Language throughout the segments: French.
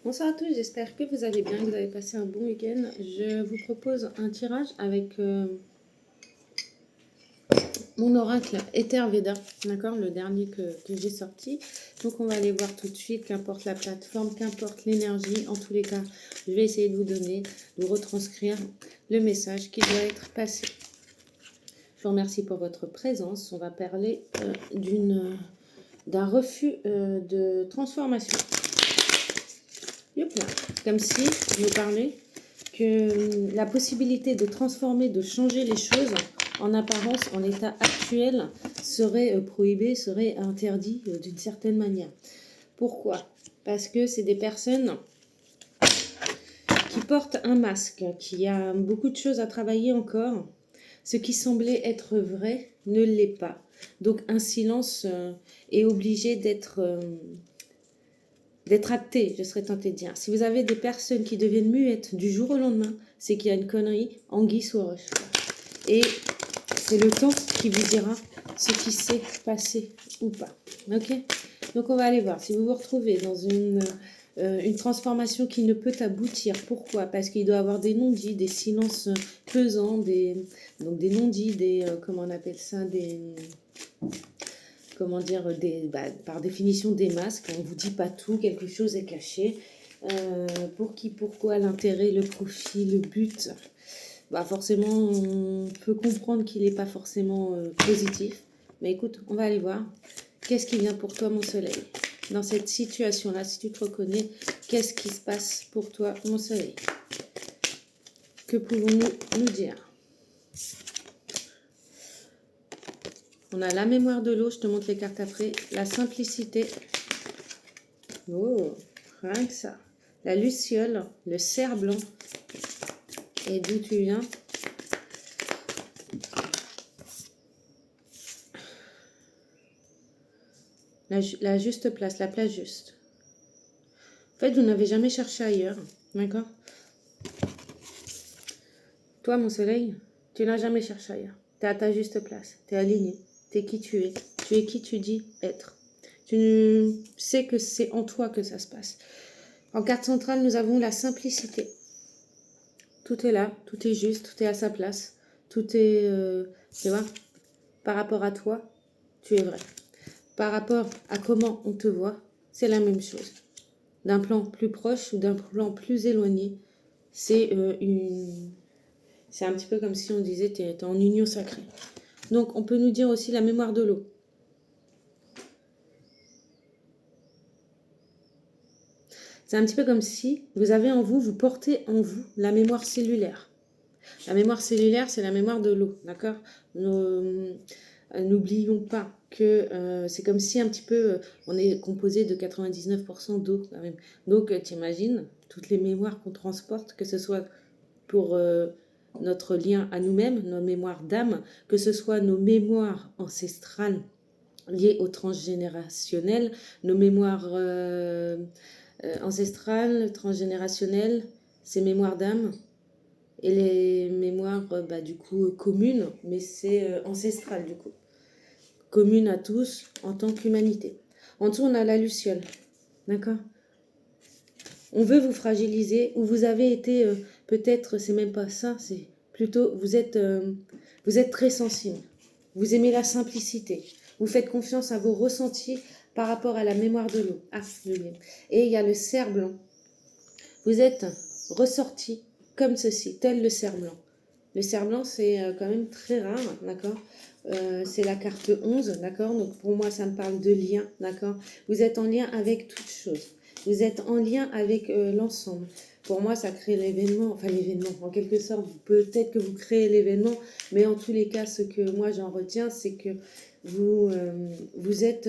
Bonsoir à tous, j'espère que vous allez bien, que vous avez passé un bon week-end. Je vous propose un tirage avec mon oracle Ether Veda, d'accord, le dernier que j'ai sorti. Donc on va aller voir tout de suite, qu'importe la plateforme, qu'importe l'énergie, en tous les cas, je vais essayer de vous donner, de vous retranscrire le message qui doit être passé. Je vous remercie pour votre présence. On va parler d'un refus de transformation. Youpla. Comme si je vous parlais que la possibilité de transformer, de changer les choses en apparence, en l'état actuel, serait prohibée, serait interdit d'une certaine manière. Pourquoi? Parce que c'est des personnes qui portent un masque, qui a beaucoup de choses à travailler encore. Ce qui semblait être vrai ne l'est pas. Donc un silence est obligé d'être acté, je serais tentée de dire. Si vous avez des personnes qui deviennent muettes du jour au lendemain, c'est qu'il y a une connerie, anguille sous roche. Et c'est le temps qui vous dira ce qui s'est passé ou pas. Ok? Donc on va aller voir. Si vous vous retrouvez dans une transformation qui ne peut aboutir, pourquoi? Parce qu'il doit y avoir des non-dits, des silences pesants, donc des non-dits, comment on appelle ça, comment dire, par définition des masques, on ne vous dit pas tout, quelque chose est caché. Pour qui, pourquoi, l'intérêt, le profit, le but, forcément on peut comprendre qu'il n'est pas forcément positif. Mais écoute, on va aller voir. Qu'est-ce qui vient pour toi, mon soleil? Dans cette situation-là, si tu te reconnais, qu'est-ce qui se passe pour toi, mon soleil? Que pouvons-nous nous dire? On a la mémoire de l'eau, je te montre les cartes après. La simplicité. Oh, rien que ça. La luciole, le cerf blanc. Et d'où tu viens? La juste place, la place juste. En fait, vous n'avez jamais cherché ailleurs, d'accord? Toi, mon soleil, tu n'as jamais cherché ailleurs. Tu es à ta juste place, tu es aligné, tu es qui tu es qui tu dis être. Tu sais que c'est en toi que ça se passe. En carte centrale, nous avons la simplicité. Tout est là, tout est juste, tout est à sa place. Tout est, tu vois, par rapport à toi, tu es vrai. Par rapport à comment on te voit, c'est la même chose. D'un plan plus proche ou d'un plan plus éloigné, c'est c'est un petit peu comme si on disait tu es en union sacrée. Donc on peut nous dire aussi la mémoire de l'eau. C'est un petit peu comme si vous avez en vous, vous portez en vous la mémoire cellulaire. La mémoire cellulaire, c'est la mémoire de l'eau, d'accord? N'oublions pas que c'est comme si un petit peu, on est composé de 99% d'eau quand même. Donc tu imagines toutes les mémoires qu'on transporte, que ce soit pour notre lien à nous-mêmes, nos mémoires d'âme, que ce soit nos mémoires ancestrales liées au transgénérationnel, nos mémoires ancestrales, transgénérationnelles, ces mémoires d'âme, et les mémoires du coup communes, mais c'est ancestral du coup. Commune à tous en tant qu'humanité. En dessous, on a la luciole. D'accord? On veut vous fragiliser, ou vous avez été, peut-être, c'est même pas ça, c'est plutôt, vous êtes très sensible. Vous aimez la simplicité. Vous faites confiance à vos ressentis par rapport à la mémoire de l'eau. Ah, le lien. Et il y a le cerf blanc. Vous êtes ressorti comme ceci, tel le cerf blanc. Le cerf blanc, c'est quand même très rare, d'accord? C'est la carte 11, d'accord? Donc pour moi, ça me parle de lien, d'accord? Vous êtes en lien avec toute chose. Vous êtes en lien avec l'ensemble. Pour moi, ça crée l'événement, enfin l'événement, en quelque sorte. Peut-être que vous créez l'événement, mais en tous les cas, ce que moi j'en retiens, c'est que vous êtes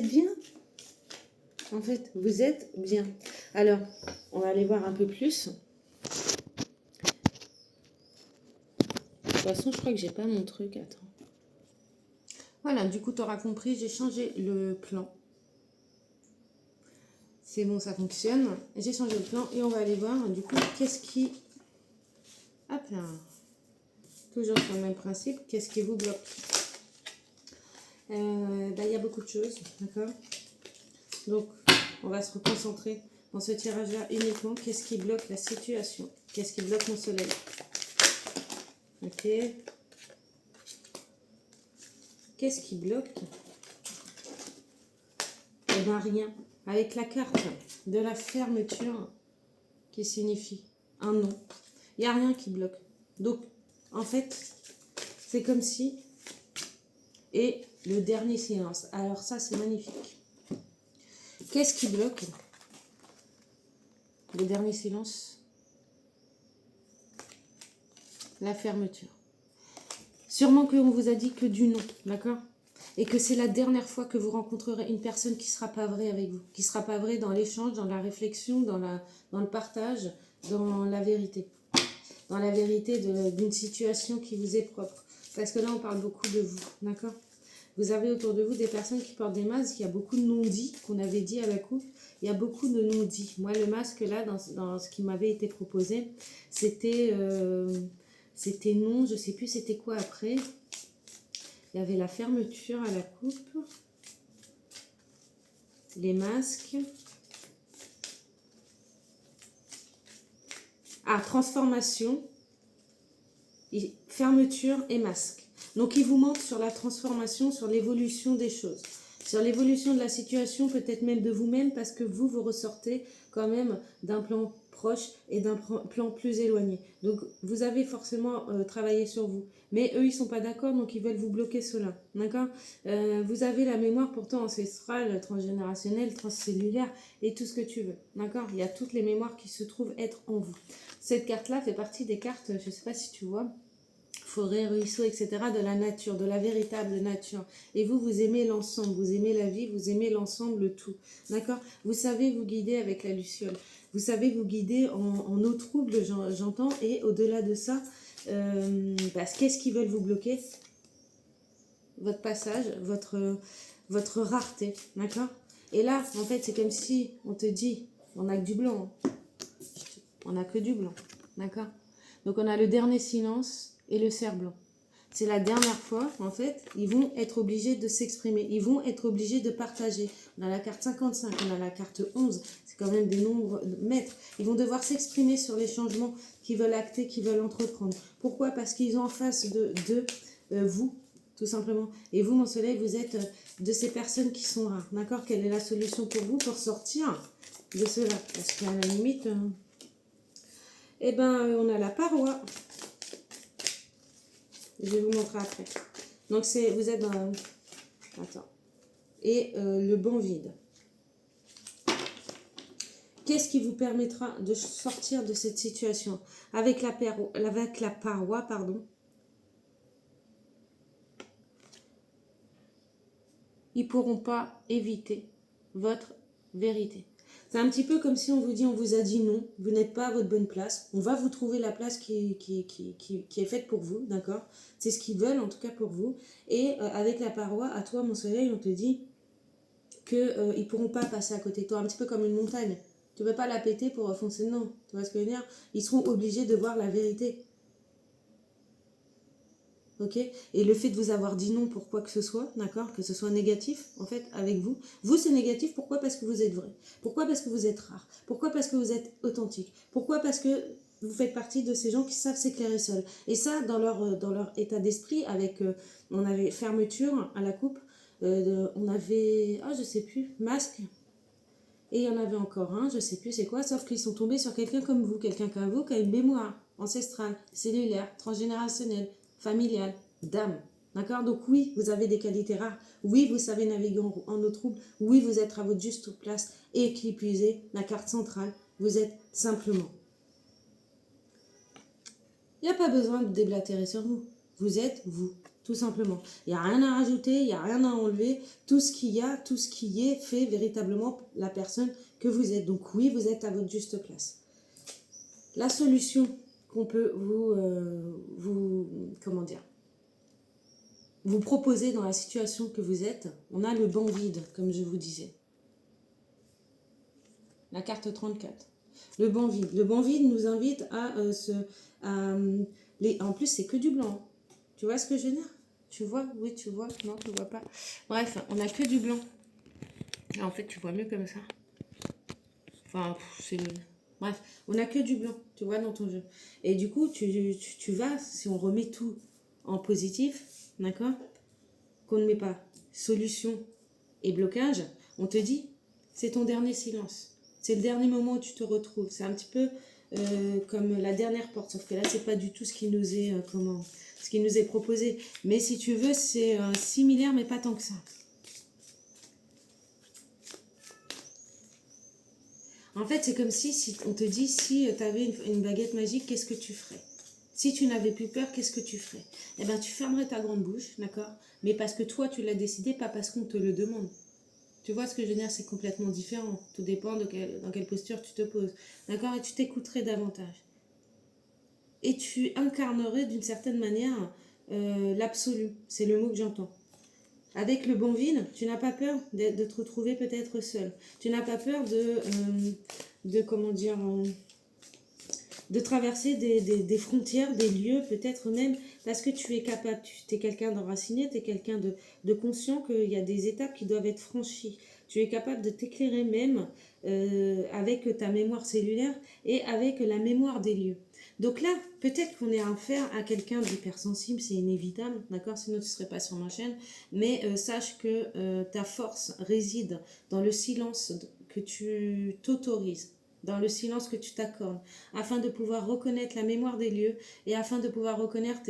bien. En fait, vous êtes bien. Alors, on va aller voir un peu plus. De toute façon, je crois que j'ai pas mon truc. Attends. Voilà, du coup, tu auras compris, j'ai changé le plan. C'est bon, ça fonctionne. J'ai changé le plan et on va aller voir, du coup, qu'est-ce qui... Hop là. Toujours sur le même principe, qu'est-ce qui vous bloque? Il y a beaucoup de choses, d'accord? Donc, on va se reconcentrer dans ce tirage-là uniquement, qu'est-ce qui bloque la situation? Qu'est-ce qui bloque mon soleil? Ok. Qu'est-ce qui bloque? Eh bien, rien. Avec la carte de la fermeture, qui signifie un non, il n'y a rien qui bloque. Donc, en fait, c'est comme si... Et le dernier silence. Alors ça, c'est magnifique. Qu'est-ce qui bloque? Le dernier silence. La fermeture. Sûrement qu'on vous a dit que du non, d'accord? Et que c'est la dernière fois que vous rencontrerez une personne qui ne sera pas vraie avec vous. Qui ne sera pas vraie dans l'échange, dans la réflexion, dans le partage, dans la vérité. Dans la vérité d'une situation qui vous est propre. Parce que là, on parle beaucoup de vous, d'accord? Vous avez autour de vous des personnes qui portent des masques. Il y a beaucoup de non-dits qu'on avait dit à la coupe. Il y a beaucoup de non-dits. Moi, le masque, là, dans ce qui m'avait été proposé, c'était non, je ne sais plus c'était quoi après. Il y avait la fermeture à la coupe. Les masques. Ah, transformation. Fermeture et masque. Donc, il vous manque sur la transformation, sur l'évolution des choses. Sur l'évolution de la situation, peut-être même de vous-même, parce que vous ressortez quand même d'un plan proche et d'un plan plus éloigné. Donc, vous avez forcément travaillé sur vous. Mais eux, ils ne sont pas d'accord, donc ils veulent vous bloquer cela. D'accord? Vous avez la mémoire pourtant ancestrale, transgénérationnelle, transcellulaire et tout ce que tu veux. D'accord? Il y a toutes les mémoires qui se trouvent être en vous. Cette carte-là fait partie des cartes, je ne sais pas si tu vois, forêt, ruisseau, etc., de la nature, de la véritable nature. Et vous, vous aimez l'ensemble, vous aimez la vie, vous aimez l'ensemble, le tout. D'accord? Vous savez vous guider avec la luciole. Vous savez vous guider en eau trouble, j'entends. Et au-delà de ça, qu'est-ce qu'ils veulent vous bloquer? Votre passage, votre rareté. D'accord? Et là, en fait, c'est comme si on te dit, on n'a que du blanc. Hein. On n'a que du blanc. D'accord? Donc, on a le dernier silence et le cerf blanc. C'est la dernière fois, en fait, ils vont être obligés de s'exprimer. Ils vont être obligés de partager. On a la carte 55, on a la carte 11. C'est quand même des nombres maîtres. Ils vont devoir s'exprimer sur les changements qu'ils veulent acter, qu'ils veulent entreprendre. Pourquoi? Parce qu'ils ont en face de vous, tout simplement. Et vous, mon soleil, vous êtes de ces personnes qui sont rares. D'accord? Quelle est la solution pour vous pour sortir de cela? Parce qu'à la limite... on a la paroi. Je vais vous montrer après. Donc, vous êtes dans... Attends. Et le banc vide. Qu'est-ce qui vous permettra de sortir de cette situation? Avec la paroi, pardon. Ils ne pourront pas éviter votre vérité. C'est un petit peu comme si on vous dit, on vous a dit non, vous n'êtes pas à votre bonne place. On va vous trouver la place qui est faite pour vous, d'accord? C'est ce qu'ils veulent, en tout cas pour vous. Et avec la paroi, à toi, mon soleil, on te dit qu'ils ne pourront pas passer à côté de toi, un petit peu comme une montagne. Tu ne peux pas la péter pour foncer dedans, tu vois ce que je veux dire? Ils seront obligés de voir la vérité. Ok? Et le fait de vous avoir dit non pour quoi que ce soit, d'accord? Que ce soit négatif, en fait, avec vous. Vous, c'est négatif, pourquoi? Parce que vous êtes vrai. Pourquoi? Parce que vous êtes rare. Pourquoi? Parce que vous êtes authentique. Pourquoi? Parce que vous faites partie de ces gens qui savent s'éclairer seuls. Et ça, dans leur état d'esprit, avec, on avait fermeture à la coupe, on avait, je sais plus, masque. Et il y en avait encore un, je sais plus c'est quoi, sauf qu'ils sont tombés sur quelqu'un comme vous, quelqu'un comme vous qui a une mémoire ancestrale, cellulaire, transgénérationnelle, familiale, d'âme. D'accord? Donc oui, vous avez des qualités rares. Oui, vous savez naviguer en eau trouble. Oui, vous êtes à votre juste place. Et qui plus est, la carte centrale, vous êtes simplement. Il n'y a pas besoin de déblatérer sur vous. Vous êtes vous, tout simplement. Il n'y a rien à rajouter, il n'y a rien à enlever. Tout ce qu'il y a, tout ce qui est fait véritablement la personne que vous êtes. Donc oui, vous êtes à votre juste place. La solution qu'on peut vous proposer dans la situation que vous êtes, on a le banc vide, comme je vous disais. La carte 34. Le banc vide. Le banc vide nous invite en plus, c'est que du blanc. Tu vois ce que je veux dire? Tu vois? Oui, tu vois? Non, tu vois pas. Bref, on n'a que du blanc. En fait, tu vois mieux comme ça. Enfin, c'est... Bref, on n'a que du blanc, tu vois, dans ton jeu. Et du coup, tu vas, si on remet tout en positif, d'accord, qu'on ne met pas solution et blocage, on te dit, c'est ton dernier silence. C'est le dernier moment où tu te retrouves. C'est un petit peu comme la dernière porte, sauf que là, c'est pas du tout ce qui nous est, ce qui nous est proposé. Mais si tu veux, c'est similaire, mais pas tant que ça. En fait, c'est comme si on te dit, si tu avais une baguette magique, qu'est-ce que tu ferais? Si tu n'avais plus peur, qu'est-ce que tu ferais? Eh bien, tu fermerais ta grande bouche, d'accord? Mais parce que toi, tu l'as décidé, pas parce qu'on te le demande. Tu vois ce que je veux dire? C'est complètement différent. Tout dépend dans quelle posture tu te poses. D'accord? Et tu t'écouterais davantage. Et tu incarnerais d'une certaine manière l'absolu. C'est le mot que j'entends. Avec le bon vin, tu n'as pas peur de te retrouver peut-être seul. Tu n'as pas peur comment dire, de traverser des frontières, des lieux, peut-être même parce que tu es capable. Tu es quelqu'un d'enraciné, tu es quelqu'un de conscient qu'il y a des étapes qui doivent être franchies. Tu es capable de t'éclairer même avec ta mémoire cellulaire et avec la mémoire des lieux. Donc là, peut-être qu'on est à faire à quelqu'un d'hypersensible, c'est inévitable, d'accord? Sinon, tu ne serais pas sur ma chaîne. Mais sache que ta force réside dans le silence que tu t'autorises, dans le silence que tu t'accordes, afin de pouvoir reconnaître la mémoire des lieux et afin de pouvoir reconnaître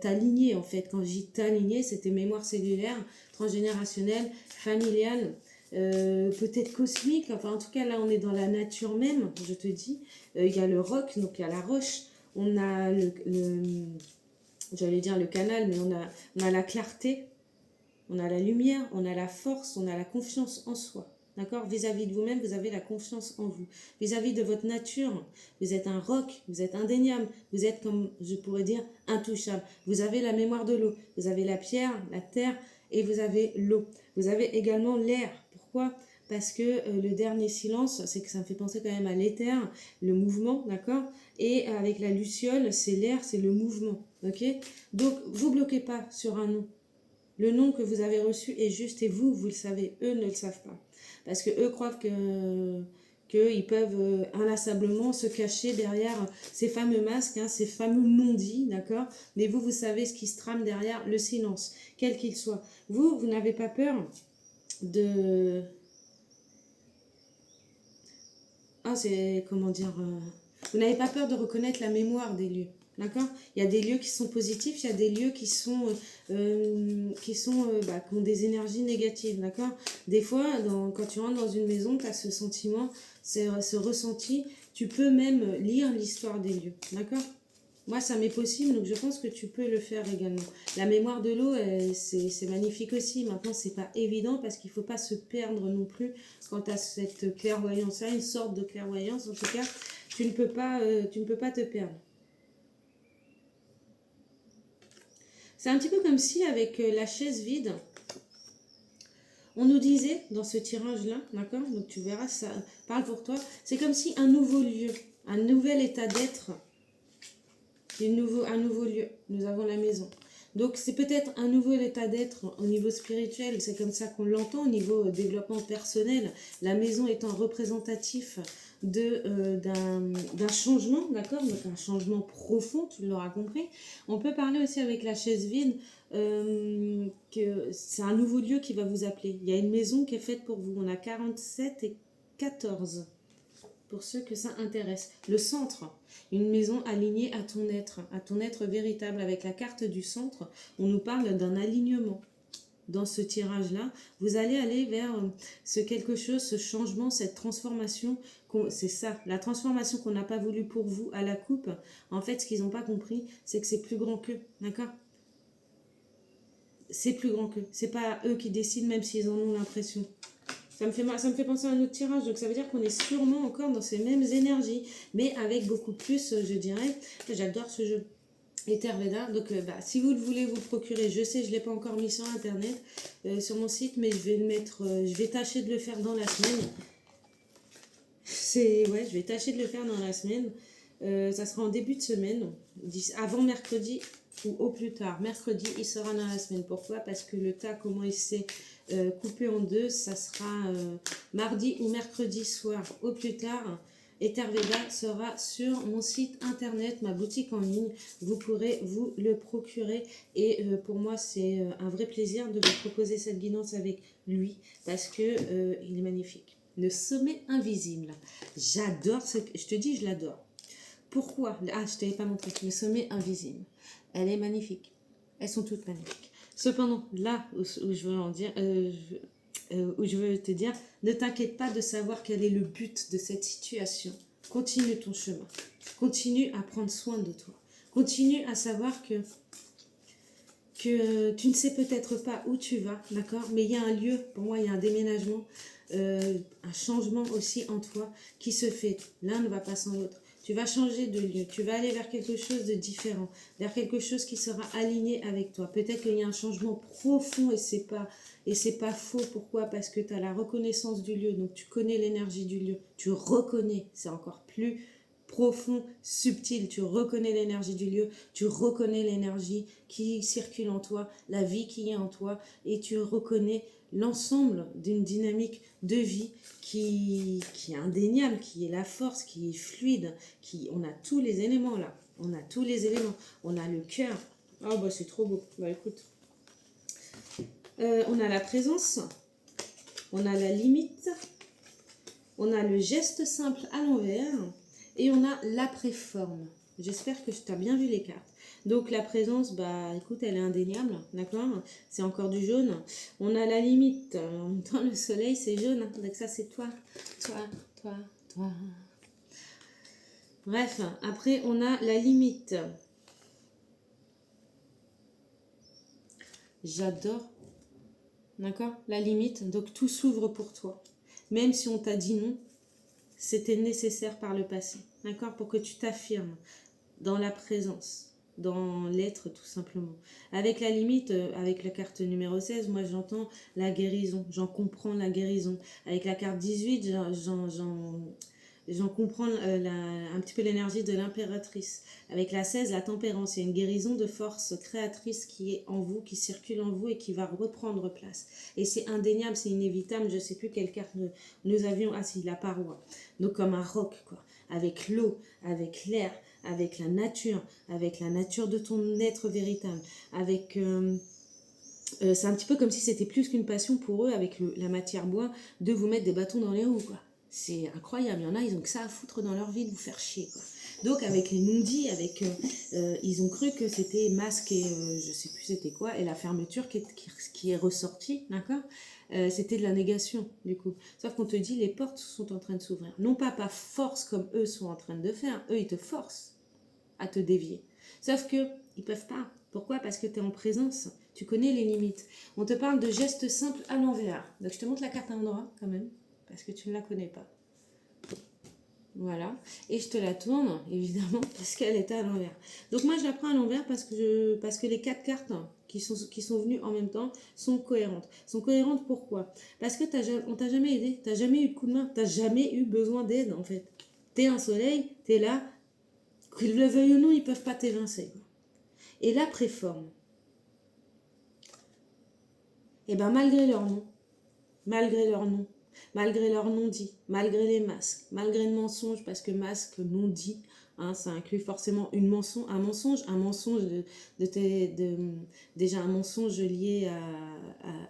ta lignée, en fait. Quand je dis ta lignée, c'est tes mémoires cellulaires, transgénérationnelles, familiales, peut-être cosmiques. Enfin, en tout cas, là, on est dans la nature même, je te dis. Il y a le roc, donc il y a la roche. On a j'allais dire le canal, mais on a la clarté, on a la lumière, on a la force, on a la confiance en soi. D'accord? Vis-à-vis de vous-même, vous avez la confiance en vous. Vis-à-vis de votre nature, vous êtes un roc, vous êtes indéniable, vous êtes, comme je pourrais dire, intouchable. Vous avez la mémoire de l'eau, vous avez la pierre, la terre et vous avez l'eau. Vous avez également l'air. Pourquoi? Parce que le dernier silence, c'est que ça me fait penser quand même à l'éther, le mouvement, d'accord? Et avec la luciole, c'est l'air, c'est le mouvement, ok? Donc, vous bloquez pas sur un nom. Le nom que vous avez reçu est juste et vous le savez. Eux ne le savent pas. Parce que eux croient qu'ils peuvent inlassablement se cacher derrière ces fameux masques, hein, ces fameux non-dits, d'accord? Mais vous savez ce qui se trame derrière le silence, quel qu'il soit. Vous n'avez pas peur de... Ah, c'est... Comment dire... Vous n'avez pas peur de reconnaître la mémoire des lieux. D'accord? Il y a des lieux qui sont positifs, il y a des lieux qui ont des énergies négatives. D'accord? Des fois, quand tu rentres dans une maison, tu as ce sentiment, ce ressenti. Tu peux même lire l'histoire des lieux. D'accord? Moi, ça m'est possible, donc je pense que tu peux le faire également. La mémoire de l'eau, c'est magnifique aussi. Maintenant, c'est pas évident parce qu'il faut pas se perdre non plus quant à cette clairvoyance-là, une sorte de clairvoyance. En tout cas, tu ne peux pas te perdre. C'est un petit peu comme si avec la chaise vide, on nous disait dans ce tirage-là, d'accord? Donc tu verras, ça parle pour toi. C'est comme si un nouveau lieu, un nouvel état d'être, un nouveau lieu. Nous avons la maison. Donc c'est peut-être un nouveau état d'être au niveau spirituel, c'est comme ça qu'on l'entend au niveau développement personnel, la maison étant représentatif d'un changement, d'accord? Donc un changement profond, tu l'auras compris. On peut parler aussi avec la chaise vide, que c'est un nouveau lieu qui va vous appeler. Il y a une maison qui est faite pour vous, on a 47 et 14. Pour ceux que ça intéresse. Le centre, une maison alignée à ton être véritable. Avec la carte du centre, on nous parle d'un alignement. Dans ce tirage-là, vous allez aller vers ce quelque chose, ce changement, cette transformation. C'est ça, la transformation qu'on n'a pas voulu pour vous à la coupe. En fait, ce qu'ils n'ont pas compris, c'est que c'est plus grand qu'eux, d'accord? C'est plus grand qu'eux. C'est pas eux qui décident, même s'ils en ont l'impression. Ça me fait penser à un autre tirage, donc ça veut dire qu'on est sûrement encore dans ces mêmes énergies, mais avec beaucoup plus, je dirais, j'adore ce jeu, Etherveda. Donc si vous le voulez vous le procurer, je sais, je ne l'ai pas encore mis sur internet, sur mon site, mais je vais le mettre, je vais tâcher de le faire dans la semaine. Ouais, je vais tâcher de le faire dans la semaine. Ça sera en début de semaine, avant mercredi ou au plus tard. Mercredi, il sera dans la semaine. Pourquoi? Parce que le tas, comment il s'est coupé en deux. Ça sera mardi ou mercredi soir au plus tard. Etherveda sera sur mon site internet, ma boutique en ligne. Vous pourrez vous le procurer. Et pour moi, c'est un vrai plaisir de vous proposer cette guidance avec lui parce que il est magnifique. Le sommet invisible. J'adore ce que... Je te dis, je l'adore. Pourquoi? Ah, je ne t'avais pas montré. Le sommet invisible. Elle est magnifique. Elles sont toutes magnifiques. Cependant, là où je veux en dire... où je veux te dire, ne t'inquiète pas de savoir quel est le but de cette situation. Continue ton chemin. Continue à prendre soin de toi. Continue à savoir que tu ne sais peut-être pas où tu vas, d'accord? Mais il y a un lieu, pour moi, il y a un déménagement, un changement aussi en toi qui se fait. L'un ne va pas sans l'autre. Tu vas changer de lieu, tu vas aller vers quelque chose de différent, vers quelque chose qui sera aligné avec toi. Peut-être qu'il y a un changement profond et c'est pas faux. Pourquoi? Parce que tu as la reconnaissance du lieu, donc tu connais l'énergie du lieu. Tu reconnais, c'est encore plus profond, subtil. Tu reconnais l'énergie du lieu, tu reconnais l'énergie qui circule en toi, la vie qui est en toi, et tu reconnais l'ensemble d'une dynamique de vie qui est indéniable, qui est la force, qui est fluide, on a tous les éléments là, on a tous les éléments, on a le cœur, oh bah c'est trop beau, bah écoute, on a la présence, on a la limite, on a le geste simple à l'envers, et on a l'après-forme. J'espère que tu as bien vu les cartes. Donc la présence, bah écoute, elle est indéniable, d'accord? C'est encore du jaune. On a la limite. En même temps, le soleil, c'est jaune. Donc ça, c'est toi, toi, toi, toi. Bref, après, on a la limite. J'adore. D'accord? La limite. Donc tout s'ouvre pour toi. Même si on t'a dit non, c'était nécessaire par le passé. D'accord? Pour que tu t'affirmes dans la présence, dans l'être tout simplement. Avec la limite, avec la carte numéro 16, moi j'entends la guérison, j'en comprends la guérison. Avec la carte 18, j'en comprends un petit peu l'énergie de l'impératrice. Avec la 16, la tempérance, il y a une guérison de force créatrice qui est en vous, qui circule en vous et qui va reprendre place. Et c'est indéniable, c'est inévitable, je ne sais plus quelle carte nous avions. Ah si, la paroi. Donc comme un roc, quoi. Avec l'eau, avec l'air, avec la nature de ton être véritable, avec... c'est un petit peu comme si c'était plus qu'une passion pour eux, avec la matière bois, de vous mettre des bâtons dans les roues, quoi. C'est incroyable, il y en a, ils ont que ça à foutre dans leur vie de vous faire chier, quoi. Donc avec les non-dits, ils ont cru que c'était masque et je sais plus c'était quoi, et la fermeture qui est ressortie, d'accord, c'était de la négation, du coup. Sauf qu'on te dit, les portes sont en train de s'ouvrir. Non pas par force comme eux sont en train de faire, eux ils te forcent à te dévier. Sauf que ils peuvent pas. Pourquoi? Parce que tu es en présence. Tu connais les limites. On te parle de gestes simples à l'envers. Donc je te montre la carte à l'endroit quand même, parce que tu ne la connais pas. Voilà. Et je te la tourne, évidemment, parce qu'elle est à l'envers. Donc moi je la prends à l'envers parce que les 4 cartes qui sont venues en même temps sont cohérentes. Sont cohérentes pourquoi? Parce que on t'a jamais aidé, t'as jamais eu de coup de main, t'as jamais eu besoin d'aide en fait. T'es un soleil, t'es là, qu'ils le veuillent ou non, ils ne peuvent pas t'évincer. Et la préforme, et ben malgré leur nom, malgré leur nom, malgré leur non-dit, malgré les masques, malgré le mensonge, parce que masque non-dit, hein, ça inclut forcément un mensonge déjà un mensonge lié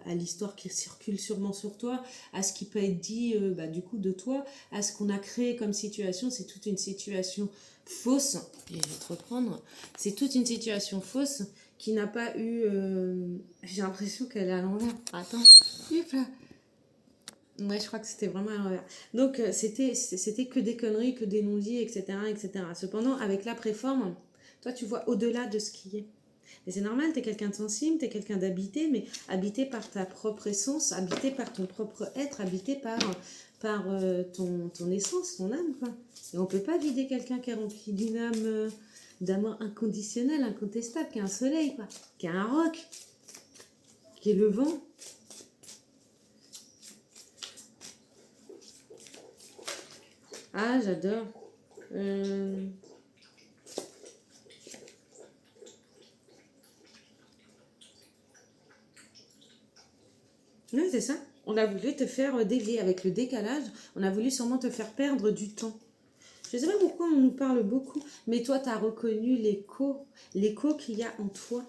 à l'histoire qui circule sûrement sur toi, à ce qui peut être dit du coup de toi, à ce qu'on a créé comme situation. C'est toute une situation fausse, et je vais te reprendre, c'est toute une situation fausse qui n'a pas eu, j'ai l'impression qu'elle est à l'envers, attends, ouais, je crois que c'était vraiment à l'envers. Donc, c'était que des conneries, que des non-dits, etc., etc. Cependant, avec la préforme, toi, tu vois au-delà de ce qui est. Et c'est normal, tu es quelqu'un de sensible, tu es quelqu'un d'habité, mais habité par ta propre essence, habité par ton propre être, habité par ton essence, ton âme, quoi. Et on peut pas vider quelqu'un qui est rempli d'une âme, d'amour inconditionnel, incontestable, qui est un soleil, quoi, qui est un roc, qui est le vent. Ah, j'adore. Oui, c'est ça. On a voulu te faire dévier avec le décalage. On a voulu sûrement te faire perdre du temps. Je ne sais pas pourquoi on nous parle beaucoup, mais toi, tu as reconnu l'écho qu'il y a en toi.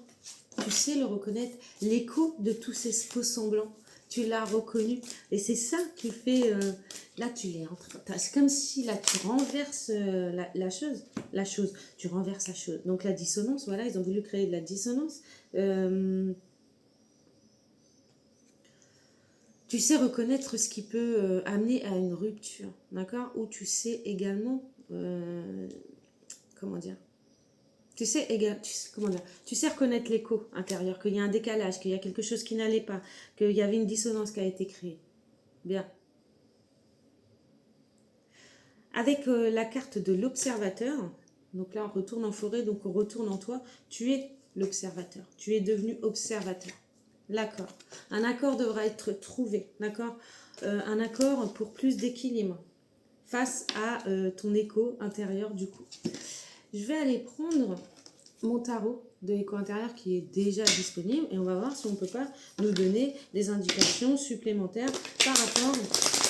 Tu sais le reconnaître, l'écho de tous ces faux semblants. Tu l'as reconnu. Et c'est ça qui fait... là, tu l'es en train... C'est comme si là, tu renverses la chose. Tu renverses la chose. Donc la dissonance, voilà, ils ont voulu créer de la dissonance. Tu sais reconnaître ce qui peut amener à une rupture, d'accord? Ou tu sais également... comment dire? Comment dire, tu sais reconnaître l'écho intérieur, qu'il y a un décalage, qu'il y a quelque chose qui n'allait pas, qu'il y avait une dissonance qui a été créée. Bien. Avec la carte de l'observateur, donc là on retourne en forêt, donc on retourne en toi, tu es l'observateur, tu es devenu observateur. L'accord. Un accord devra être trouvé, d'accord? Un accord pour plus d'équilibre face à ton écho intérieur du coup. Je vais aller prendre mon tarot de l'écho intérieur qui est déjà disponible et on va voir si on ne peut pas nous donner des indications supplémentaires par rapport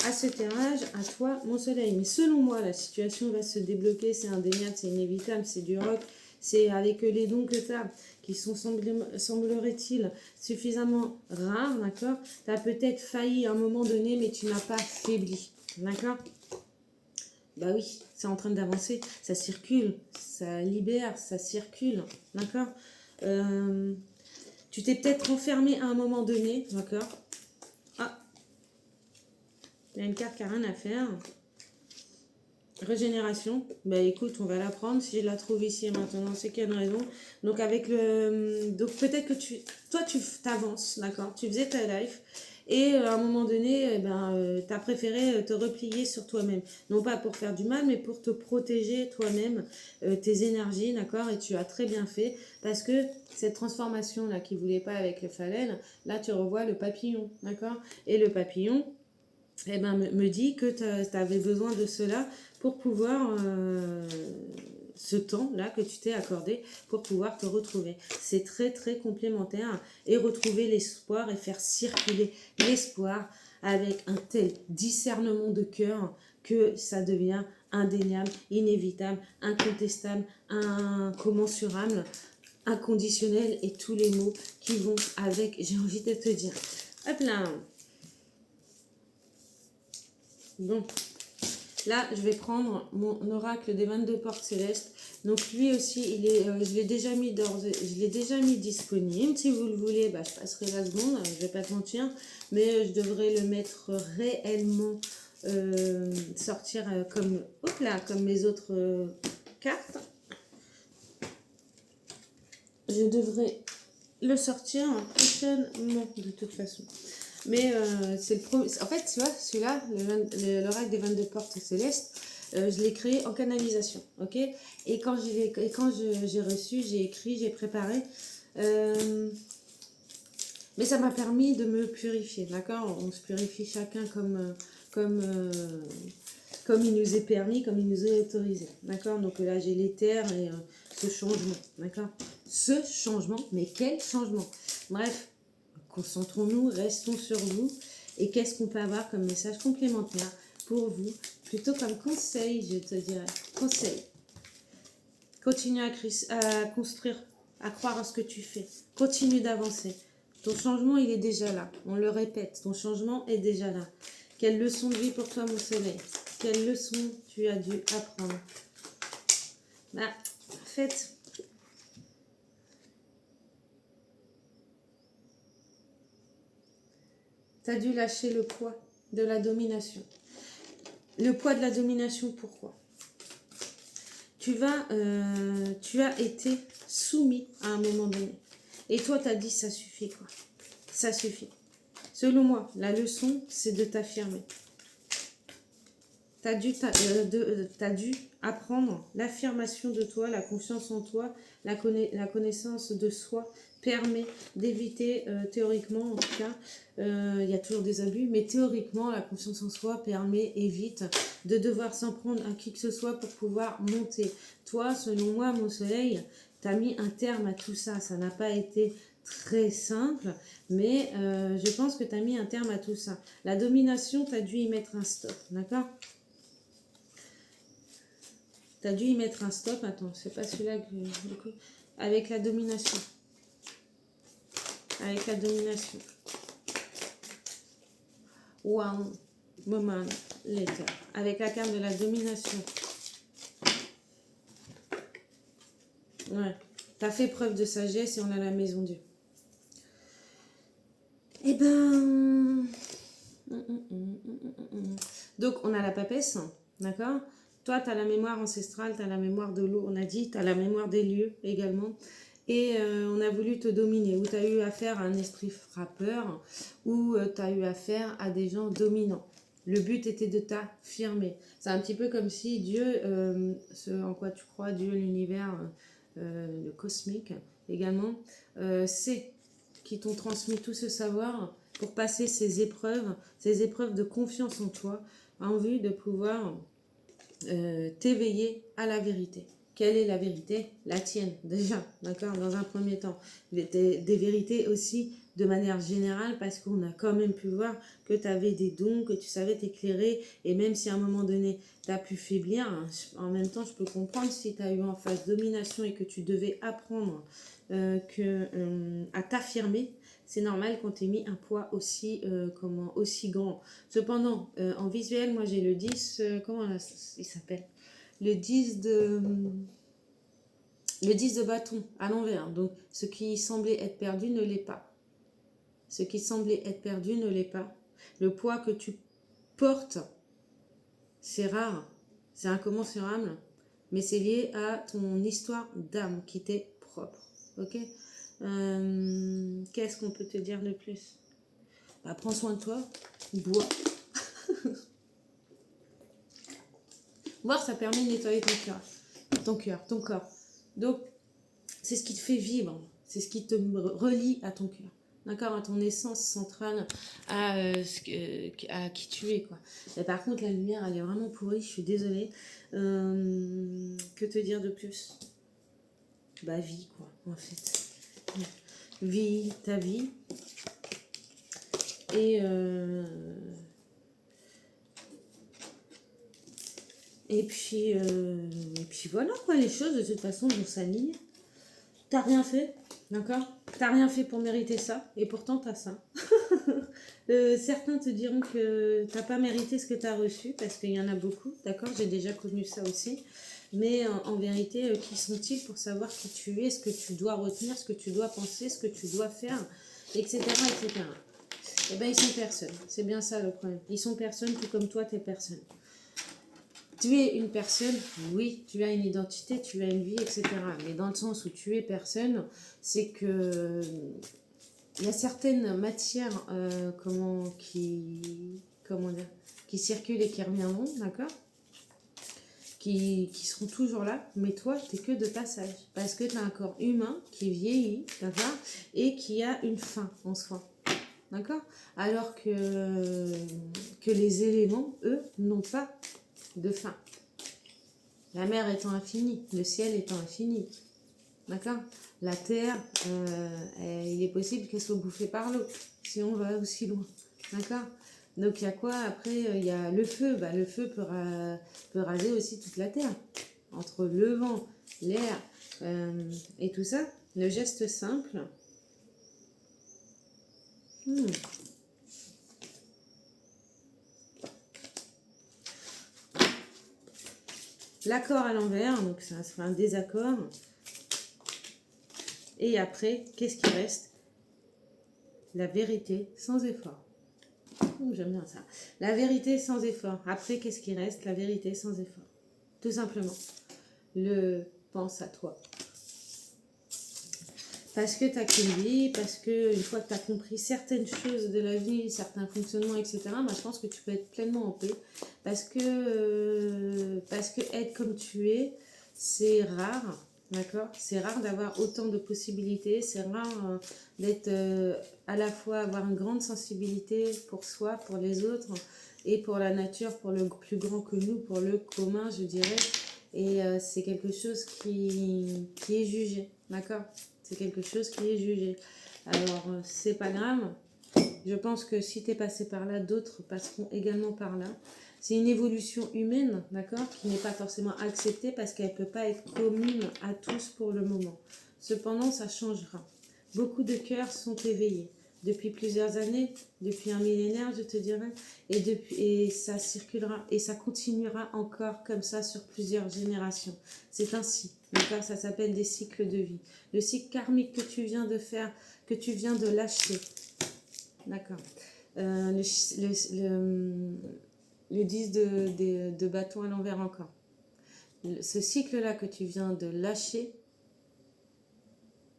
à ce tirage, à toi, mon soleil. Mais selon moi, la situation va se débloquer, c'est indéniable, c'est inévitable, c'est du rock, c'est avec les dons que tu as, qui sont, semblerait-il, suffisamment rares, d'accord? Tu as peut-être failli à un moment donné, mais tu n'as pas faibli, d'accord? Bah oui, c'est en train d'avancer, ça circule, ça libère, ça circule, d'accord? Tu t'es peut-être enfermé à un moment donné, d'accord? Ah, il y a une carte qui n'a rien à faire. Régénération, bah écoute, on va la prendre, si je la trouve ici et maintenant, c'est qu'il y a une raison. Donc avec le... Donc peut-être que toi tu t'avances, d'accord? Tu faisais ta life. Et à un moment donné, tu as préféré te replier sur toi-même. Non pas pour faire du mal, mais pour te protéger toi-même, tes énergies, d'accord? Et tu as très bien fait, parce que cette transformation-là qui ne voulait pas avec le phalène, là tu revois le papillon, d'accord? Et le papillon, me dit que tu avais besoin de cela pour pouvoir... ce temps-là que tu t'es accordé pour pouvoir te retrouver. C'est très très complémentaire et retrouver l'espoir et faire circuler l'espoir avec un tel discernement de cœur que ça devient indéniable, inévitable, incontestable, incommensurable, inconditionnel et tous les mots qui vont avec, j'ai envie de te dire. Hop là. Bon. Là, je vais prendre mon oracle des 22 portes célestes. Donc lui aussi, je l'ai déjà mis disponible. Si vous le voulez, je passerai la seconde, je vais pas te mentir. Mais je devrais le mettre réellement, sortir comme mes autres cartes. Je devrais le sortir prochainement, de toute façon. Mais c'est le premier. En fait, tu vois, celui-là, l'oracle des 22 portes célestes, je l'ai créé en canalisation, ok? Et quand j'ai reçu, j'ai écrit, j'ai préparé. Mais ça m'a permis de me purifier, d'accord? On se purifie chacun comme il nous est permis, comme il nous est autorisé, d'accord? Donc là, j'ai l'éther et ce changement, d'accord? Ce changement, mais quel changement? Bref. Concentrons-nous, restons sur vous. Et qu'est-ce qu'on peut avoir comme message complémentaire pour vous? Plutôt comme conseil, je te dirais. Conseil. Continue à construire, à croire à ce que tu fais. Continue d'avancer. Ton changement, il est déjà là. On le répète, ton changement est déjà là. Quelle leçon de vie pour toi, mon soleil? Quelle leçon tu as dû apprendre? En fait... Tu as dû lâcher le poids de la domination. Le poids de la domination, pourquoi? Tu as été soumis à un moment donné. Et toi, tu as dit, ça suffit, quoi. Ça suffit. Selon moi, la leçon, c'est de t'affirmer. Tu as dû apprendre l'affirmation de toi, la confiance en toi, la connaissance de soi permet d'éviter, théoriquement en tout cas, il y a toujours des abus, mais théoriquement, la confiance en soi évite de devoir s'en prendre à qui que ce soit pour pouvoir monter. Toi, selon moi, mon soleil, tu as mis un terme à tout ça. Ça n'a pas été très simple, mais je pense que tu as mis un terme à tout ça. La domination, tu as dû y mettre un stop, d'accord? Tu as dû y mettre un stop, attends, c'est pas celui-là que... Avec la domination. Avec la domination. One moment later. Avec la carte de la domination. Ouais. T'as fait preuve de sagesse et on a la maison Dieu. Eh ben... Donc, on a la papesse, d'accord? Toi, tu as la mémoire ancestrale, tu as la mémoire de l'eau, on a dit, tu as la mémoire des lieux également. Et on a voulu te dominer, ou tu as eu affaire à un esprit frappeur, ou tu as eu affaire à des gens dominants. Le but était de t'affirmer. C'est un petit peu comme si Dieu, ce en quoi tu crois, Dieu, l'univers, le cosmique également, c'est qui t'ont transmis tout ce savoir pour passer ces épreuves de confiance en toi, en vue de pouvoir t'éveiller à la vérité. Quelle est la vérité? La tienne, déjà, d'accord, dans un premier temps. Des vérités aussi de manière générale, parce qu'on a quand même pu voir que tu avais des dons, que tu savais t'éclairer, et même si à un moment donné, tu as pu faiblir, hein, en même temps, je peux comprendre si tu as eu en face domination et que tu devais apprendre à t'affirmer, c'est normal qu'on t'ait mis un poids aussi, aussi grand. Cependant, en visuel, moi j'ai le 10, comment là, il s'appelle? Le 10 de bâton à l'envers. Donc, ce qui semblait être perdu ne l'est pas. Ce qui semblait être perdu ne l'est pas. Le poids que tu portes, c'est rare, c'est incommensurable, mais c'est lié à ton histoire d'âme qui t'est propre. Ok? Qu'est-ce qu'on peut te dire de plus? Bah, prends soin de toi, bois. Boire, ça permet de nettoyer ton corps. Donc, c'est ce qui te fait vivre, c'est ce qui te relie à ton cœur, d'accord, à ton essence centrale, à qui tu es, quoi. Et par contre, la lumière, elle est vraiment pourrie, je suis désolée. Que te dire de plus? Bah, vie, quoi, en fait. Vis ta vie. Et puis voilà, quoi, les choses de toute façon vont s'aligner. T'as rien fait, d'accord? T'as rien fait pour mériter ça, et pourtant t'as ça. Certains te diront que t'as pas mérité ce que t'as reçu, parce qu'il y en a beaucoup, d'accord? J'ai déjà connu ça aussi. Mais en vérité, qui sont-ils pour savoir qui tu es, ce que tu dois retenir, ce que tu dois penser, ce que tu dois faire, etc., etc. Eh bien, ils sont personne. C'est bien ça le problème. Ils sont personne, tout comme toi, t'es personne. Tu es une personne, oui, tu as une identité, tu as une vie, etc. Mais dans le sens où tu es personne, c'est que il y a certaines matières qui circulent et qui reviendront, d'accord, qui seront toujours là, mais toi, tu n'es que de passage. Parce que tu as un corps humain qui vieillit, d'accord, et qui a une fin en soi. D'accord? Alors que les éléments, eux, n'ont pas de fin. La mer étant infinie, le ciel étant infini. D'accord? La terre, il est possible qu'elle soit bouffée par l'eau, si on va aussi loin. D'accord? Donc il y a quoi? Après, il y a le feu. Bah, le feu peut raser aussi toute la terre. Entre le vent, l'air et tout ça, le geste simple. L'accord à l'envers, donc ça sera un désaccord. Et après, qu'est-ce qui reste? La vérité sans effort. J'aime bien ça. La vérité sans effort. Après, qu'est-ce qui reste? La vérité sans effort. Tout simplement. Pense à toi. Parce que tu as qu'une vie, parce que une fois que tu as compris certaines choses de la vie, certains fonctionnements, etc., bah, je pense que tu peux être pleinement en paix. Parce que être comme tu es, c'est rare. D'accord? C'est rare d'avoir autant de possibilités, c'est rare d'être à la fois avoir une grande sensibilité pour soi, pour les autres et pour la nature, pour le plus grand que nous, pour le commun, je dirais. Et c'est quelque chose qui est jugé, d'accord? C'est quelque chose qui est jugé. Alors, c'est pas grave. Je pense que si tu es passé par là, d'autres passeront également par là. C'est une évolution humaine, d'accord, qui n'est pas forcément acceptée parce qu'elle ne peut pas être commune à tous pour le moment. Cependant, ça changera. Beaucoup de cœurs sont éveillés. Depuis plusieurs années, depuis un millénaire, je te dirais, et ça circulera et ça continuera encore comme ça sur plusieurs générations. C'est ainsi, d'accord, ça s'appelle des cycles de vie. Le cycle karmique que tu viens de faire, que tu viens de lâcher, d'accord. Le 10 de bâton à l'envers encore. Ce cycle-là que tu viens de lâcher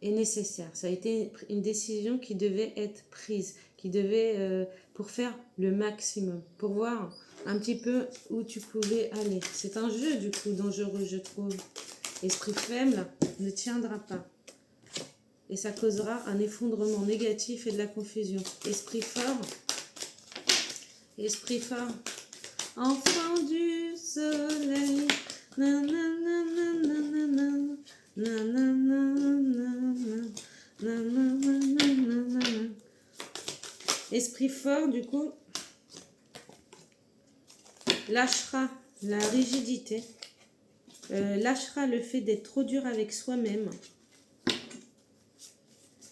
est nécessaire. Ça a été une décision qui devait être prise, qui devait, pour faire le maximum, pour voir un petit peu où tu pouvais aller. C'est un jeu du coup dangereux, je trouve. Esprit faible ne tiendra pas. Et ça causera un effondrement négatif et de la confusion. Esprit fort, enfant du soleil, esprit fort, du coup, lâchera la rigidité, lâchera le fait d'être trop dur avec soi-même,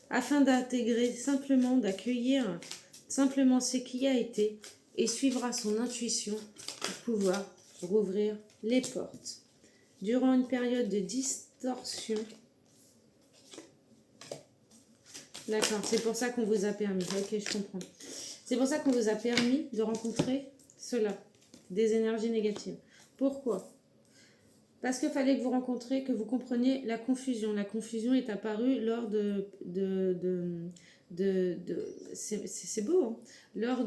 afin d'intégrer simplement, d'accueillir simplement ce qui a été, et suivra son intuition pour pouvoir rouvrir les portes. Durant une période de distorsion, d'accord, c'est pour ça qu'on vous a permis, ok, je comprends. C'est pour ça qu'on vous a permis de rencontrer cela, des énergies négatives. Pourquoi? Parce qu'il fallait que vous rencontriez, que vous compreniez la confusion. La confusion est apparue lors c'est beau, hein, lors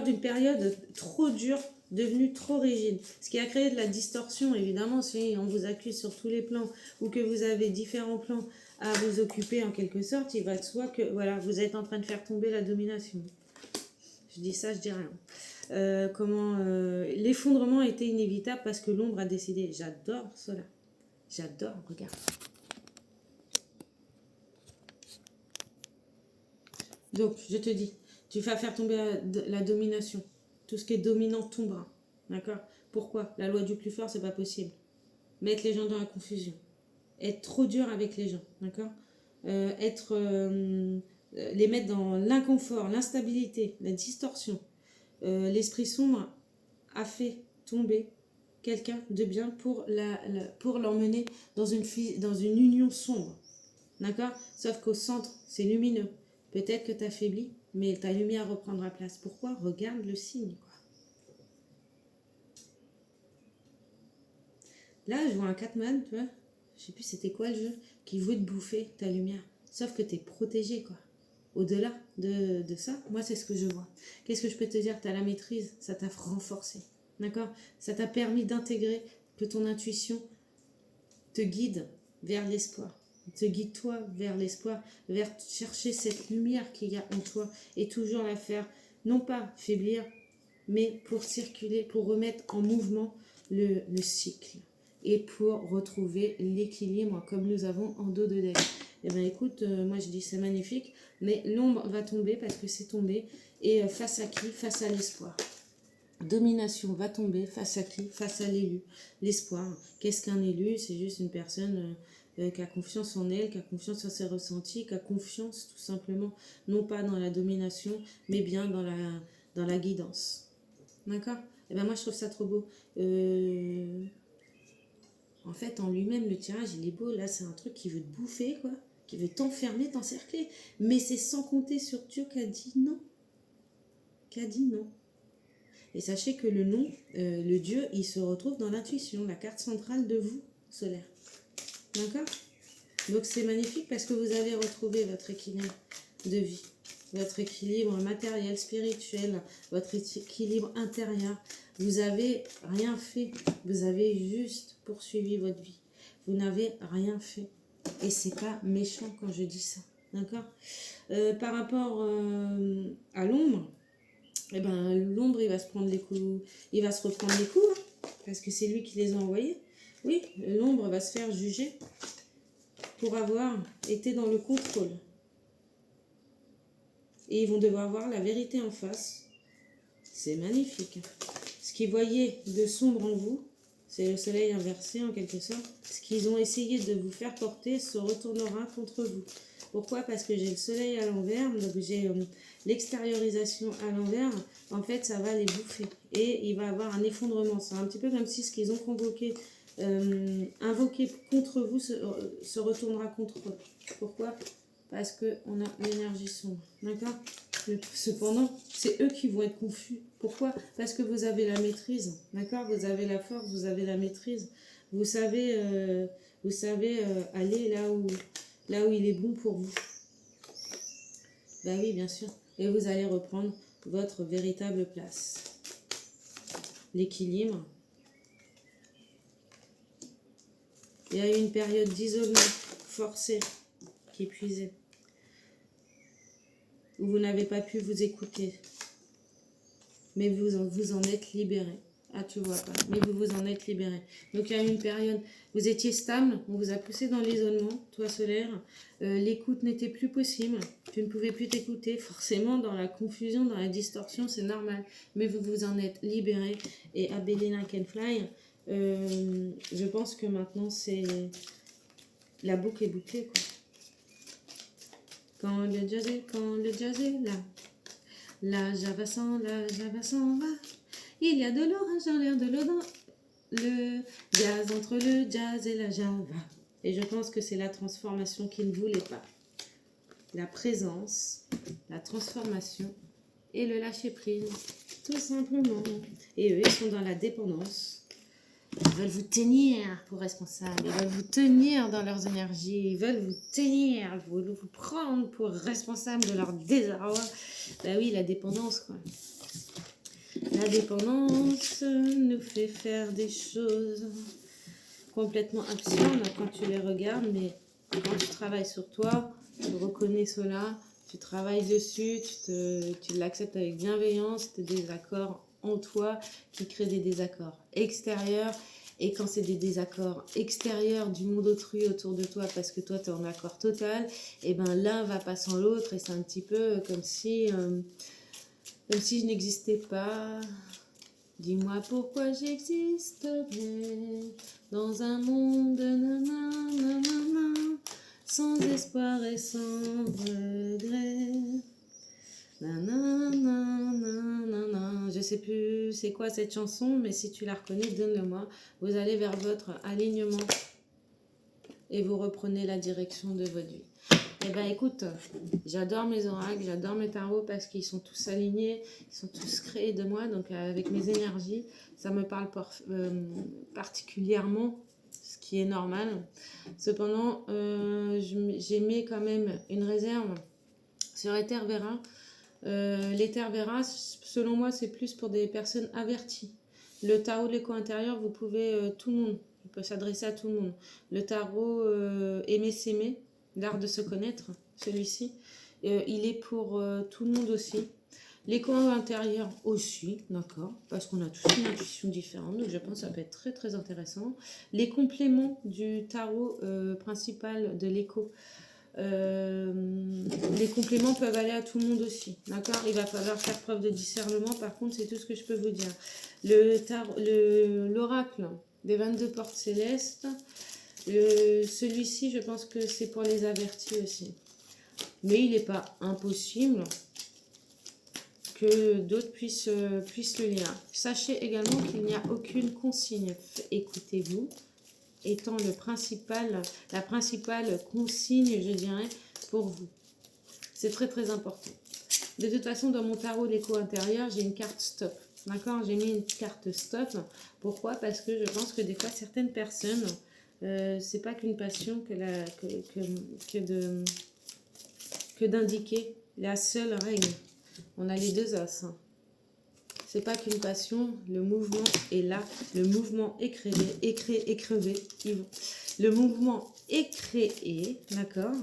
d'une période trop dure, devenue trop rigide. Ce qui a créé de la distorsion, évidemment, si on vous accuse sur tous les plans ou que vous avez différents plans à vous occuper en quelque sorte, il va de soi que voilà, vous êtes en train de faire tomber la domination. Je dis ça, je dis rien. L'effondrement a été inévitable parce que l'ombre a décidé. J'adore cela. J'adore, regarde. Donc, je te dis, tu vas faire tomber la domination. Tout ce qui est dominant tombera. D'accord? Pourquoi? La loi du plus fort, c'est pas possible. Mettre les gens dans la confusion. Être trop dur avec les gens. D'accord? Les mettre dans l'inconfort, l'instabilité, la distorsion. L'esprit sombre a fait tomber quelqu'un de bien pour l'emmener dans une union sombre. D'accord? Sauf qu'au centre, c'est lumineux. Peut-être que tu affaiblis, mais ta lumière reprendra place. Pourquoi? Regarde le signe, quoi. Là, je vois un Catman, tu vois. Je sais plus c'était quoi le jeu, qui veut te bouffer ta lumière. Sauf que tu es protégé, quoi. Au-delà de ça, moi, c'est ce que je vois. Qu'est-ce que je peux te dire? Tu as la maîtrise, ça t'a renforcé. D'accord? Ça t'a permis d'intégrer que ton intuition te guide vers l'espoir. Te guide toi vers l'espoir, vers chercher cette lumière qu'il y a en toi et toujours la faire, non pas faiblir, mais pour circuler, pour remettre en mouvement le cycle et pour retrouver l'équilibre comme nous avons en dos de deck. Eh bien écoute, moi je dis c'est magnifique, mais l'ombre va tomber parce que c'est tombé. Et face à qui? Face à l'espoir. Domination va tomber face à qui? Face à l'élu. L'espoir. Qu'est-ce qu'un élu? C'est juste une personne qui a confiance en elle, qui a confiance en ses ressentis, qui a confiance tout simplement, non pas dans la domination, mais bien dans la guidance. D'accord? Et ben moi je trouve ça trop beau. En fait, en lui-même, le tirage, il est beau. Là, c'est un truc qui veut te bouffer, quoi. Qui veut t'enfermer, t'encercler. Mais c'est sans compter sur Dieu qui a dit non. Qui a dit non. Et sachez que le non, le Dieu, il se retrouve dans l'intuition, la carte centrale de vous, solaire. D'accord? Donc c'est magnifique parce que vous avez retrouvé votre équilibre de vie, votre équilibre matériel, spirituel, votre équilibre intérieur. Vous n'avez rien fait, vous avez juste poursuivi votre vie. Vous n'avez rien fait. Et c'est pas méchant quand je dis ça. D'accord? Par rapport à l'ombre, eh ben, l'ombre, il va se prendre les coups, il va se reprendre les coups, hein, parce que c'est lui qui les a envoyés. Oui, l'ombre va se faire juger. pour avoir été dans le contrôle. Et ils vont devoir voir la vérité en face. C'est magnifique. Ce qu'ils voyaient de sombre en vous, c'est le soleil inversé en quelque sorte. Ce qu'ils ont essayé de vous faire porter se retournera contre vous. Pourquoi? Parce que j'ai le soleil à l'envers, donc j'ai l'extériorisation à l'envers. En fait, ça va les bouffer. Et il va y avoir un effondrement. C'est un petit peu comme si ce qu'ils ont convoqué, invoqué contre vous se retournera contre eux. Pourquoi? Parce qu'on a l'énergie sombre. D'accord? Cependant, c'est eux qui vont être confus. Pourquoi? Parce que vous avez la maîtrise. D'accord? Vous avez la force, vous avez la maîtrise. Vous savez aller là où il est bon pour vous. Ben oui, bien sûr. Et vous allez reprendre votre véritable place. L'équilibre. Il y a eu une période d'isolement forcé qui épuisait. Où vous n'avez pas pu vous écouter. Mais vous en êtes libéré. Ah, tu vois pas. Mais vous en êtes libéré. Donc, il y a eu une période, vous étiez stable, on vous a poussé dans l'isolement, toi solaire. L'écoute n'était plus possible. Tu ne pouvais plus t'écouter. Forcément, dans la confusion, dans la distorsion, c'est normal. Mais vous en êtes libéré. Et Abelina Kenfly, je pense que maintenant, c'est... La boucle est bouclée, quoi. Quand le jazz est là. La Java s'en va. Il y a de l'orage dans l'air, de l'eau dans le jazz, entre le jazz et la Java. Et je pense que c'est la transformation qu'ils ne voulaient pas. La présence, la transformation et le lâcher-prise, tout simplement. Et eux, ils sont dans la dépendance. Ils veulent vous tenir pour responsable. Ils veulent vous tenir dans leurs énergies. Ils veulent vous tenir, vous prendre pour responsable de leur désarroi. Bah oui, la dépendance, quoi. La dépendance nous fait faire des choses complètement absurdes quand tu les regardes, mais quand tu travailles sur toi, tu reconnais cela, tu travailles dessus, tu l'acceptes avec bienveillance, tes désaccords en toi qui créent des désaccords extérieurs. Et quand c'est des désaccords extérieurs du monde autrui autour de toi, parce que toi tu es en accord total, et ben l'un va pas sans l'autre, et c'est un petit peu comme si je n'existais pas. Dis-moi pourquoi j'existerais dans un monde nanana, sans espoir et sans regret. Nanana. Je sais plus c'est quoi cette chanson, mais si tu la reconnais, donne-le-moi. Vous allez vers votre alignement et vous reprenez la direction de votre vie. Eh bien écoute, j'adore mes oracles, j'adore mes tarots parce qu'ils sont tous alignés, ils sont tous créés de moi, donc avec mes énergies, ça me parle particulièrement, ce qui est normal. Cependant, j'ai mis quand même une réserve sur Ether Vera. L'Ether Vera, selon moi, c'est plus pour des personnes averties. Le tarot de l'écho intérieur, vous pouvez, tout le monde, il peut s'adresser à tout le monde. Le tarot aimer s'aimer, l'art de se connaître, celui-ci, il est pour tout le monde aussi. L'écho intérieur aussi, d'accord, parce qu'on a tous une intuition différente, donc je pense que ça peut être très très intéressant. Les compléments du tarot principal de l'écho, les compléments peuvent aller à tout le monde aussi, d'accord. Il va falloir faire preuve de discernement, par contre c'est tout ce que je peux vous dire. L'oracle des 22 portes célestes, celui-ci je pense que c'est pour les avertis aussi, mais il n'est pas impossible que d'autres puissent le lire. Sachez également qu'il n'y a aucune consigne, écoutez-vous, étant la principale consigne, je dirais, pour vous. C'est très très important. De toute façon, dans mon tarot l'écho intérieur, j'ai une carte stop. D'accord? J'ai mis une carte stop. Pourquoi? Parce que je pense que des fois, certaines personnes, c'est pas qu'une passion que d'indiquer la seule règle. On a les deux as. C'est pas qu'une passion, le mouvement est là. Le mouvement est créé. Le mouvement est créé, d'accord?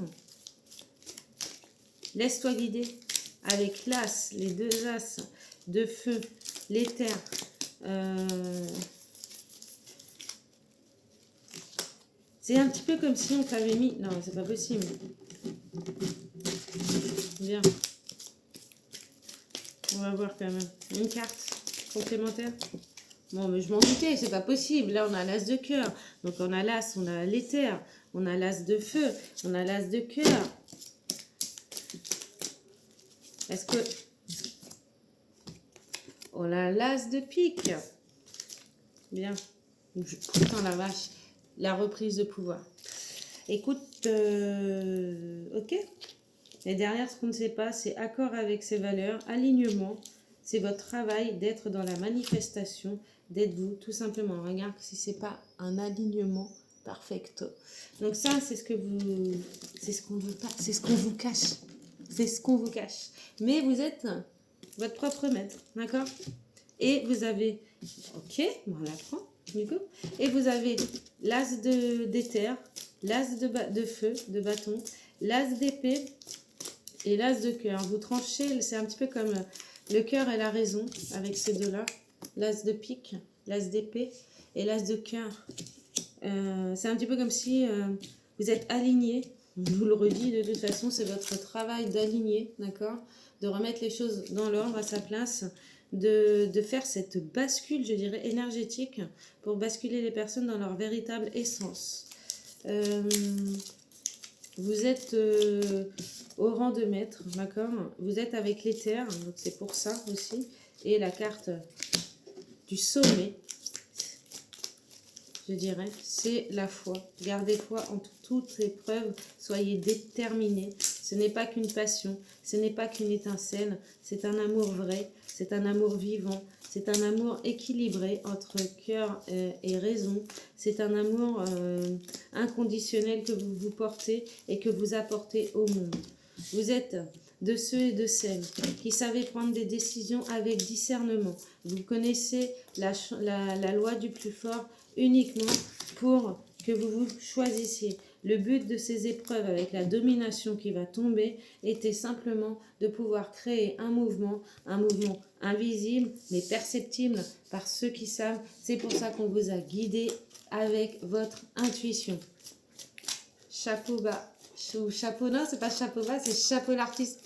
Laisse-toi guider avec l'as, les deux as de feu, l'éther. C'est un petit peu comme si on t'avait mis... Non, c'est pas possible. Bien. On va voir quand même. Une carte complémentaire. Bon, mais je m'en doutais, c'est pas possible. Là, on a l'as de cœur. Donc, on a l'as, on a l'éther. On a l'as de feu. On a l'as de cœur. Est-ce que... On a l'as de pique. Bien. Putain, la vache. La reprise de pouvoir. Écoute, ok. Et derrière, ce qu'on ne sait pas, c'est accord avec ses valeurs, alignement. C'est votre travail d'être dans la manifestation, d'être vous, tout simplement. Regarde si c'est pas un alignement perfecto. Donc ça, c'est ce que vous, c'est ce qu'on veut pas, c'est ce qu'on vous cache. C'est ce qu'on vous cache. Mais vous êtes votre propre maître, d'accord? Et vous avez, ok, bon, on la prend, du coup. Et vous avez l'as d'éther, l'as de feu, de bâton, l'as d'épée et l'as de cœur. Vous tranchez, c'est un petit peu comme le cœur et la raison avec ces deux-là. L'as de pique, l'as d'épée et l'as de cœur. C'est un petit peu comme si vous êtes aligné. Je vous le redis, de toute façon, c'est votre travail d'aligner, d'accord? De remettre les choses dans l'ordre, à sa place, de faire cette bascule, je dirais, énergétique pour basculer les personnes dans leur véritable essence. Vous êtes au rang de maître, d'accord? Vous êtes avec l'éther, donc c'est pour ça aussi. Et la carte du sommet, je dirais, c'est la foi. Gardez foi en toute épreuve, soyez déterminés. Ce n'est pas qu'une passion, ce n'est pas qu'une étincelle, c'est un amour vrai, c'est un amour vivant, c'est un amour équilibré entre cœur et raison. C'est un amour inconditionnel que vous vous portez et que vous apportez au monde. Vous êtes de ceux et de celles qui savent prendre des décisions avec discernement. Vous connaissez la loi du plus fort uniquement pour que vous vous choisissiez. Le but de ces épreuves avec la domination qui va tomber était simplement de pouvoir créer un mouvement invisible mais perceptible par ceux qui savent. C'est pour ça qu'on vous a guidé avec votre intuition. Chapeau bas. Chapeau, non, c'est pas chapeau bas, c'est chapeau l'artiste.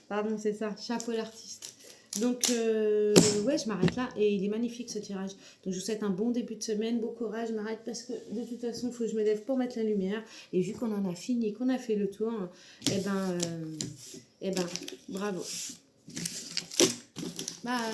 Pardon, c'est ça, chapeau l'artiste. Donc, ouais, je m'arrête là. Et il est magnifique ce tirage. Donc, je vous souhaite un bon début de semaine, bon courage. Je m'arrête parce que de toute façon, il faut que je me lève pour mettre la lumière. Et vu qu'on en a fini, qu'on a fait le tour, eh ben, bravo. Bye.